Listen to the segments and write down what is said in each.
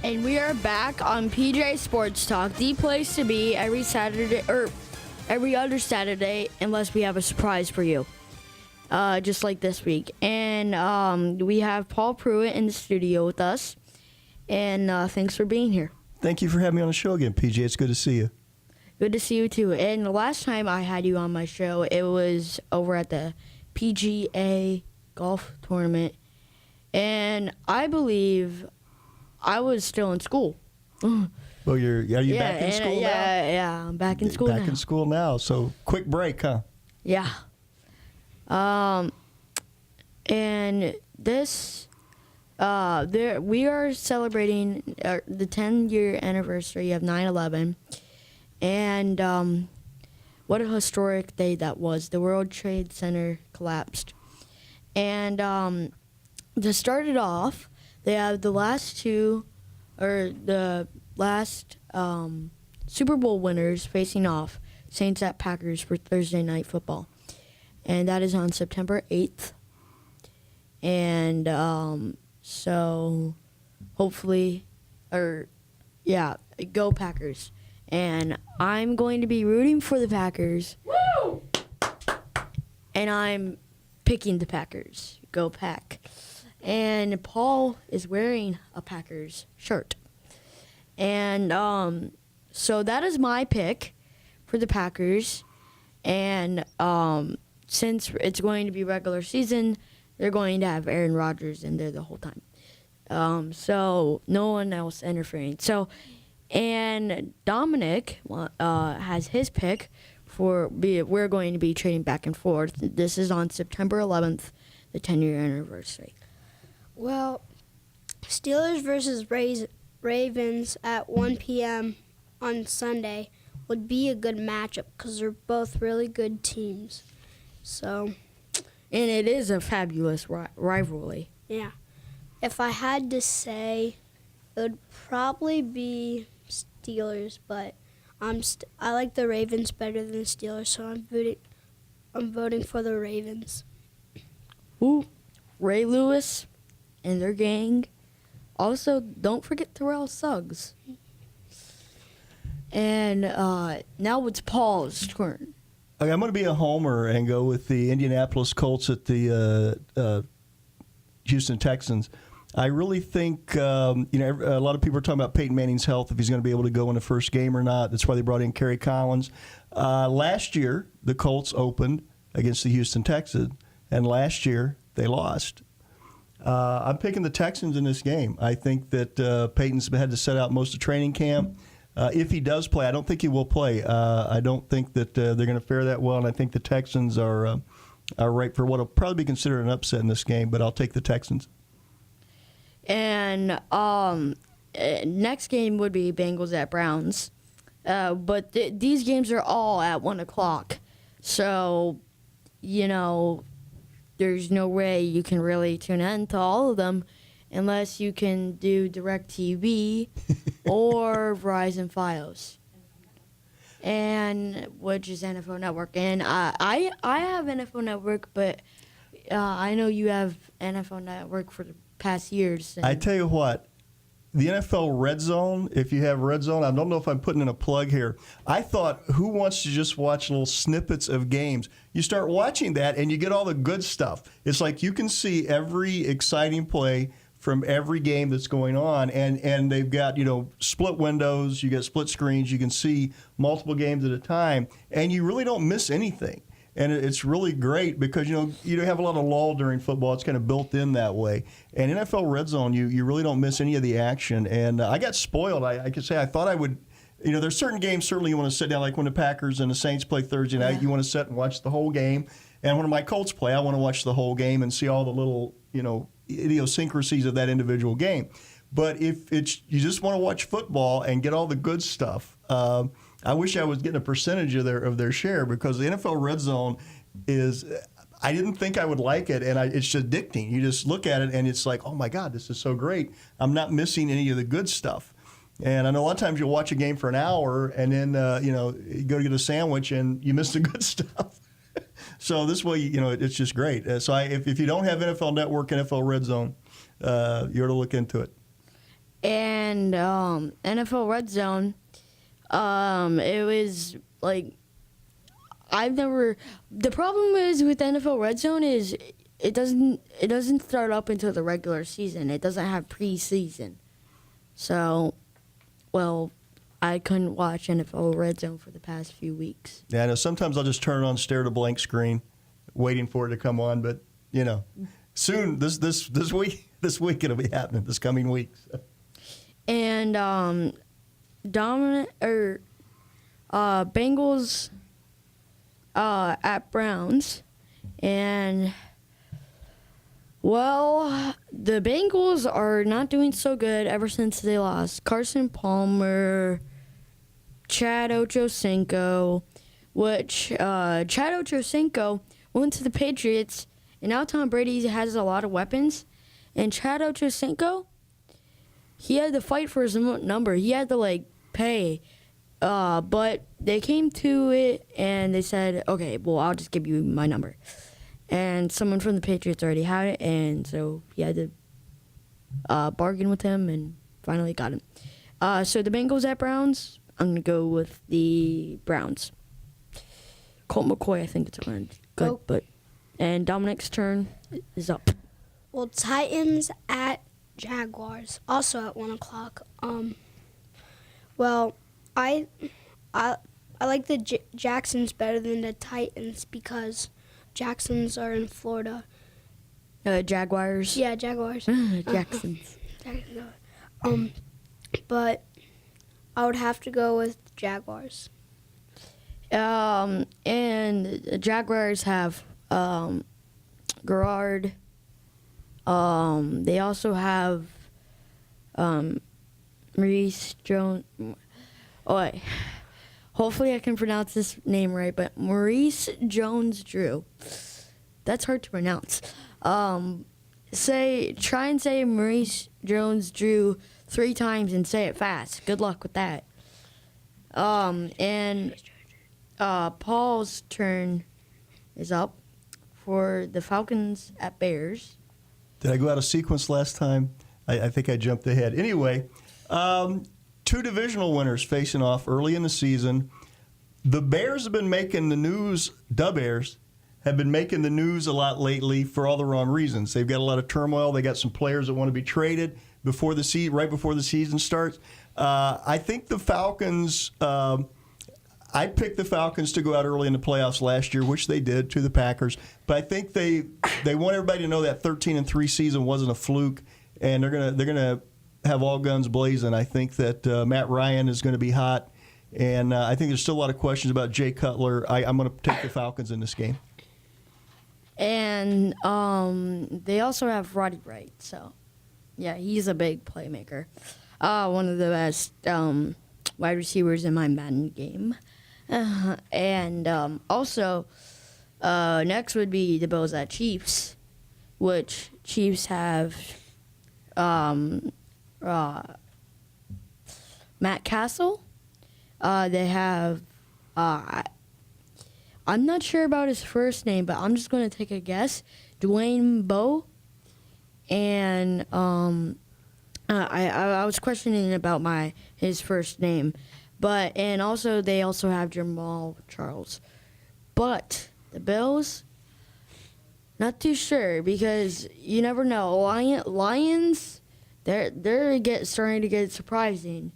And we are back on PJ Sports Talk, the place to be every Saturday, or every other Saturday, unless we have a surprise for you, just like this week. And we have Paul Pruitt in the studio with us. And thanks for being here. Thank you for having me on the show again, PJ. It's good to see you. Good to see you, too. And the last time I had you on my show, it was over at the PGA golf tournament. And I I was still in school. Well, are you back in school now? Yeah, I'm back in school now. Back in school now. So quick break, huh? Yeah. And this, we are celebrating the 10-year anniversary of 9/11, and what a historic day that was. The World Trade Center collapsed, and to start it off, they have the last Super Bowl winners facing off, Saints at Packers, for Thursday Night Football. And that is on September 8th. And so hopefully, go Packers. And I'm going to be rooting for the Packers. Woo! And I'm picking the Packers. Go Pack. And Paul is wearing a Packers shirt. And so that is my pick for the Packers. And since it's going to be regular season, they're going to have Aaron Rodgers in there the whole time. So no one else interfering. So, and Dominic has his pick we're going to be trading back and forth. This is on September 11th, the 10-year anniversary. Well, Steelers versus Ravens at 1 p.m. on Sunday would be a good matchup because they're both really good teams. So, and it is a fabulous rivalry. Yeah. If I had to say, it would probably be Steelers, but I like the Ravens better than the Steelers, so I'm voting for the Ravens. Ooh, Ray Lewis and their gang. Also, don't forget Terrell Suggs. And now it's Paul's turn. Okay, I'm going to be a homer and go with the Indianapolis Colts at the Houston Texans. I really think, a lot of people are talking about Peyton Manning's health, if he's going to be able to go in the first game or not. That's why they brought in Kerry Collins. Last year, the Colts opened against the Houston Texans, and last year they lost. I'm picking the Texans in this game. I think that Peyton's had to set out most of training camp. If he does play, I don't think he will play. I don't think that they're going to fare that well, and I think the Texans are right for what will probably be considered an upset in this game, but I'll take the Texans. And next game would be Bengals at Browns. But these games are all at 1 o'clock. So, there's no way you can really tune in to all of them unless you can do DirecTV or Verizon Fios, and which is NFL Network. And I have NFL Network, but I know you have NFL Network for the past years. I tell you what, the NFL Red Zone, if you have Red Zone, I don't know if I'm putting in a plug here. I thought, who wants to just watch little snippets of games? You start watching that, and you get all the good stuff. It's like you can see every exciting play from every game that's going on, and they've got, split windows, you get split screens, you can see multiple games at a time, and you really don't miss anything. And it's really great because, you have a lot of lull during football. It's kind of built in that way. And NFL Red Zone, you really don't miss any of the action. And I got spoiled. I could say I thought I would, there's certain games certainly you want to sit down, like when the Packers and the Saints play Thursday night, you want to sit and watch the whole game. And when my Colts play, I want to watch the whole game and see all the little, idiosyncrasies of that individual game. But if you just want to watch football and get all the good stuff, I wish I was getting a percentage of their share, because the NFL Red Zone is, I didn't think I would like it, and it's addicting. You just look at it, and it's like, oh, my God, this is so great. I'm not missing any of the good stuff. And I know a lot of times you'll watch a game for an hour, and then, you go to get a sandwich, and you miss the good stuff. So this way, it's just great. So if you don't have NFL Network, NFL Red Zone, you ought to look into it. And NFL Red Zone, it was like the problem is with NFL Red Zone is it doesn't start up until the regular season. It doesn't have preseason. So, well, I couldn't watch NFL Red Zone for the past few weeks. Yeah, I know. Sometimes I'll just turn it on, stare at a blank screen, waiting for it to come on. But soon this week it'll be happening. This coming week. And Bengals at Browns, and well, the Bengals are not doing so good ever since they lost Carson Palmer, Chad Ochocinco, which Chad Ochocinco went to the Patriots, and now Tom Brady has a lot of weapons, and Chad Ochocinco, he had to fight for his number. He had to pay, but they came to it and they said, "Okay, well, I'll just give you my number." And someone from the Patriots already had it, and so he had to bargain with him and finally got him. So the Bengals at Browns, I'm gonna go with the Browns. Colt McCoy, I think it's good, Oh. and Dominic's turn is up. Well, Titans at Jaguars, also at 1:00. Well, I like the Jacksons better than the Titans because Jacksons are in Florida. Jaguars. Yeah, Jaguars. Jacksons. But I would have to go with Jaguars. And the Jaguars have Gerard. They also have Maurice Jones. Oh, wait. Hopefully I can pronounce this name right, but Maurice Jones-Drew. That's hard to pronounce. Try and say Maurice Jones-Drew 3 times and say it fast. Good luck with that. And Paul's turn is up for the Falcons at Bears. Did I go out of sequence last time? I think I jumped ahead. Anyway, 2 divisional winners facing off early in the season. The Bears have been making the news. The Bears have been making the news a lot lately for all the wrong reasons. They've got a lot of turmoil. They got some players that want to be traded right before the season starts. I think the Falcons. I picked the Falcons to go out early in the playoffs last year, which they did to the Packers. But I think they want everybody to know that 13-3 season wasn't a fluke, and they're gonna have all guns blazing. I think that Matt Ryan is going to be hot, and I think there's still a lot of questions about Jay Cutler. I'm going to take the Falcons in this game. And they also have Roddy Wright, so yeah, he's a big playmaker. One of the best wide receivers in my Madden game. And also, next would be the Bills at Chiefs, which Chiefs have Matt Castle. They have I'm not sure about his first name, but I'm just going to take a guess. Dwayne Bowe. And I was questioning about his first name. And also they also have Jamal Charles. But the Bills, not too sure because you never know. Lions, they're starting to get surprising,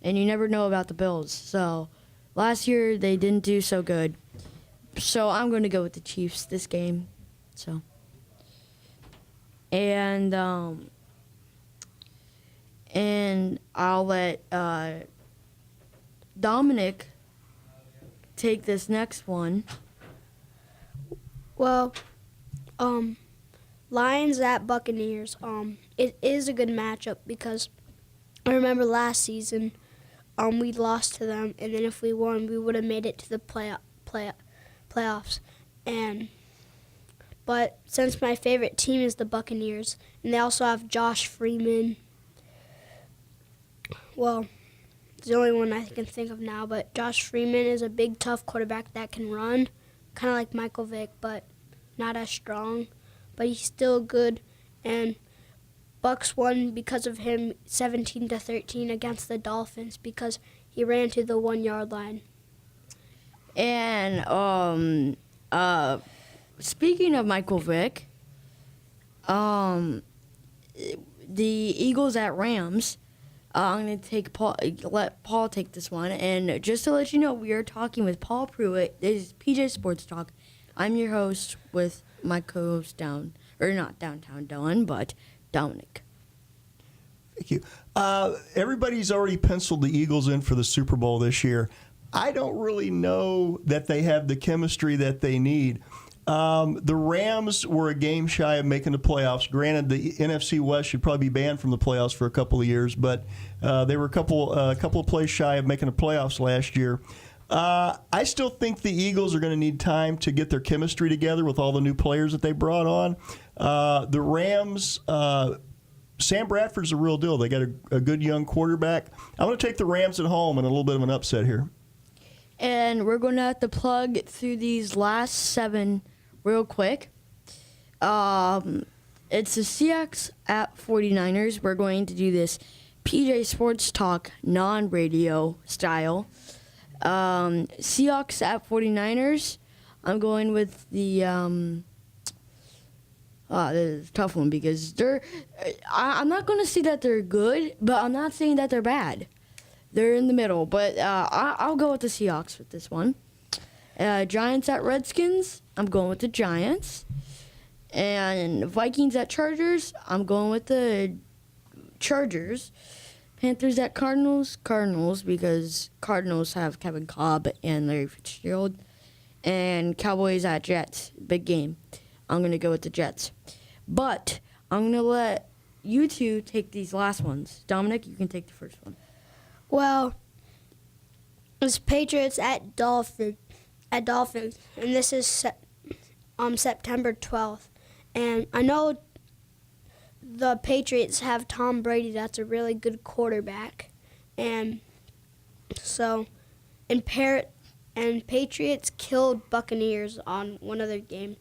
and you never know about the Bills. So last year they didn't do so good. So I'm going to go with the Chiefs this game. So and I'll let Dominic take this next one. Well, Lions at Buccaneers. It is a good matchup because I remember last season, we lost to them, and then if we won, we would have made it to the playoffs. But since my favorite team is the Buccaneers, and they also have Josh Freeman. Well, it's the only one I can think of now, but Josh Freeman is a big, tough quarterback that can run, kind of like Michael Vick, but not as strong. But he's still good, and Bucks won because of him 17-13 against the Dolphins because he ran to the 1-yard line. And speaking of Michael Vick, the Eagles at Rams. I'm going to let Paul take this one. And just to let you know, we are talking with Paul Pruitt. This is PJ Sports Talk. I'm your host with my co-host not downtown Dylan, but Dominic. Thank you. Everybody's already penciled the Eagles in for the Super Bowl this year. I don't really know that they have the chemistry that they need. The Rams were a game shy of making the playoffs. Granted, the NFC West should probably be banned from the playoffs for a couple of years, but they were a couple of plays shy of making the playoffs last year. I still think the Eagles are going to need time to get their chemistry together with all the new players that they brought on. The Rams, Sam Bradford's a real deal. They got a good young quarterback. I'm going to take the Rams at home in a little bit of an upset here. And we're going to have to plug through these last 7 real quick. It's the Seahawks at 49ers. We're going to do this PJ Sports Talk non-radio style. Seahawks at 49ers. I'm going with the this is a tough one because I'm not going to say that they're good, but I'm not saying that they're bad. They're in the middle, but I'll go with the Seahawks with this one. Giants at Redskins. I'm going with the Giants. And Vikings at Chargers. I'm going with the Chargers. Panthers at Cardinals. Cardinals, because Cardinals have Kevin Cobb and Larry Fitzgerald. And Cowboys at Jets. Big game. I'm going to go with the Jets. But I'm going to let you two take these last ones. Dominic, you can take the first one. Well, it's Patriots at Dolphins, and this is September 12th. And I know the Patriots have Tom Brady. That's a really good quarterback, and so Patriots killed Buccaneers on one other game.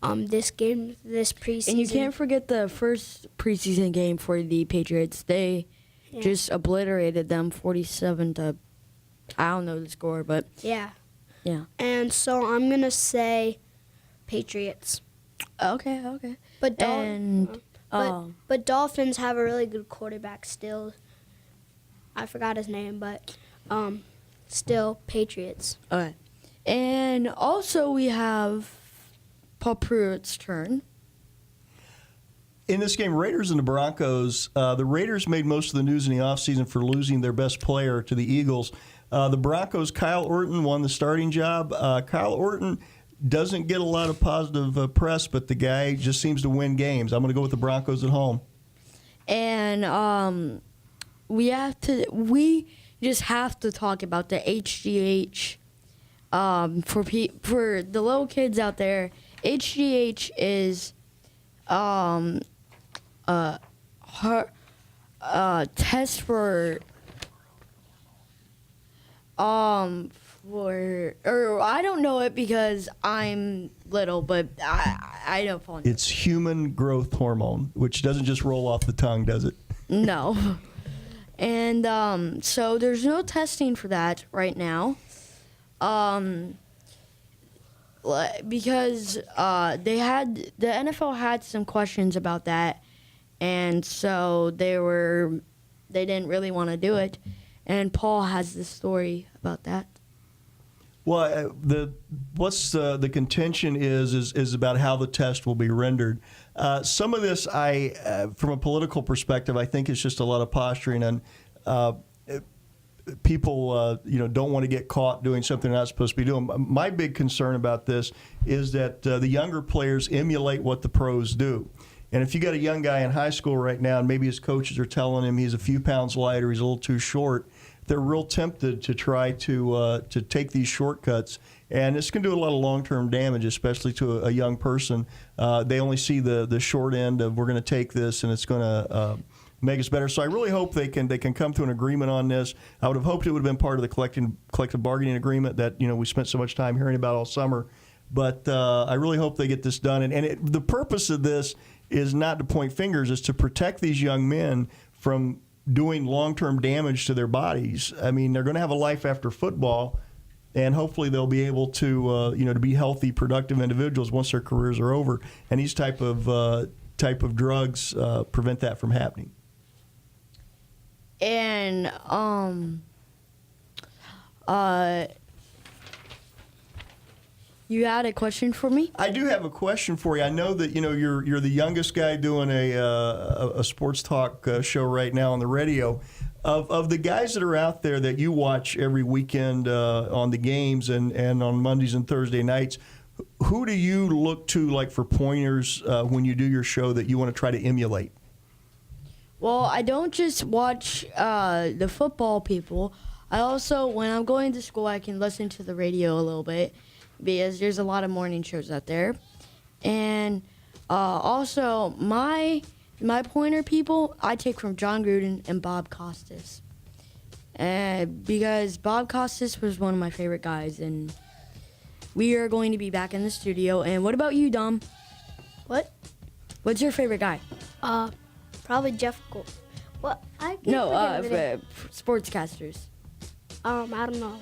This preseason. And you can't forget the first preseason game for the Patriots. They just obliterated them 47 to, I don't know the score, but yeah. And so I'm gonna say Patriots. Okay. But Dolphins have a really good quarterback still. I forgot his name, but still Patriots. Okay. And also we have Paul Pruitt's turn. In this game, Raiders and the Broncos, the Raiders made most of the news in the offseason for losing their best player to the Eagles. The Broncos, Kyle Orton, won the starting job. Kyle Orton doesn't get a lot of positive press, but the guy just seems to win games. I'm going to go with the Broncos at home. And we just have to talk about the HGH. For the little kids out there, HGH is test for I don't know it because I'm little, but I don't follow. It's human growth hormone, which doesn't just roll off the tongue, does it? No. And so there's no testing for that right now. Because the NFL had some questions about that, and so they didn't really want to do it. And Paul has this story about that. Well, the contention is about how the test will be rendered. Some of this, from a political perspective, I think is just a lot of posturing, and people don't want to get caught doing something they're not supposed to be doing. My big concern about this is that the younger players emulate what the pros do. And if you got a young guy in high school right now, and maybe his coaches are telling him he's a few pounds lighter, he's a little too short, they're real tempted to try to take these shortcuts, and it's going to do a lot of long-term damage, especially to a young person. They only see the short end of we're going to take this, and it's going to make us better. So I really hope they can come to an agreement on this. I would have hoped it would have been part of the collective bargaining agreement that we spent so much time hearing about all summer. But I really hope they get this done. And the purpose of this is not to point fingers, it's to protect these young men from doing long-term damage to their bodies. I mean, they're going to have a life after football, and hopefully they'll be able to, to be healthy, productive individuals once their careers are over. And these type of drugs prevent that from happening. And you had a question for me? I do have a question for you. I know that you're the youngest guy doing a sports talk show right now on the radio. Of the guys that are out there that you watch every weekend on the games and on Mondays and Thursday nights, who do you look to like for pointers when you do your show that you want to try to emulate? Well, I don't just watch the football people. I also, when I'm going to school, I can listen to the radio a little bit because there's a lot of morning shows out there. And also, my pointer people, I take from John Gruden and Bob Costas. Because Bob Costas was one of my favorite guys, and we are going to be back in the studio. And what about you, Dom? What? What's your favorite guy? Probably Jeff Gold. What? I can't No, forget the name. sportscasters. I don't know.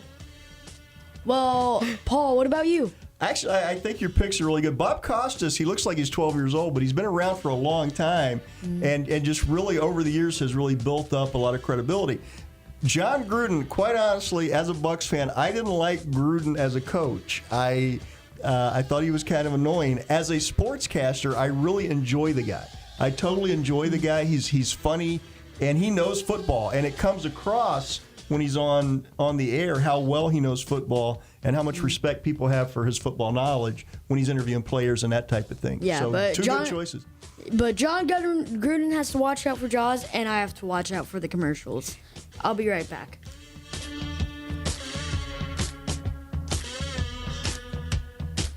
Well, Paul, what about you? Actually, I think your picks are really good. Bob Costas, he looks like he's 12 years old, but he's been around for a long time and just really over the years has really built up a lot of credibility. John Gruden, quite honestly, as a Bucs fan, I didn't like Gruden as a coach. I thought he was kind of annoying. As a sportscaster, I really enjoy the guy. I totally enjoy the guy. He's funny, and he knows football, and it comes across when he's on the air how well he knows football and how much respect people have for his football knowledge when he's interviewing players and that type of thing. Yeah, so but two good choices. But John Gruden has to watch out for Jaws, and I have to watch out for the commercials. I'll be right back.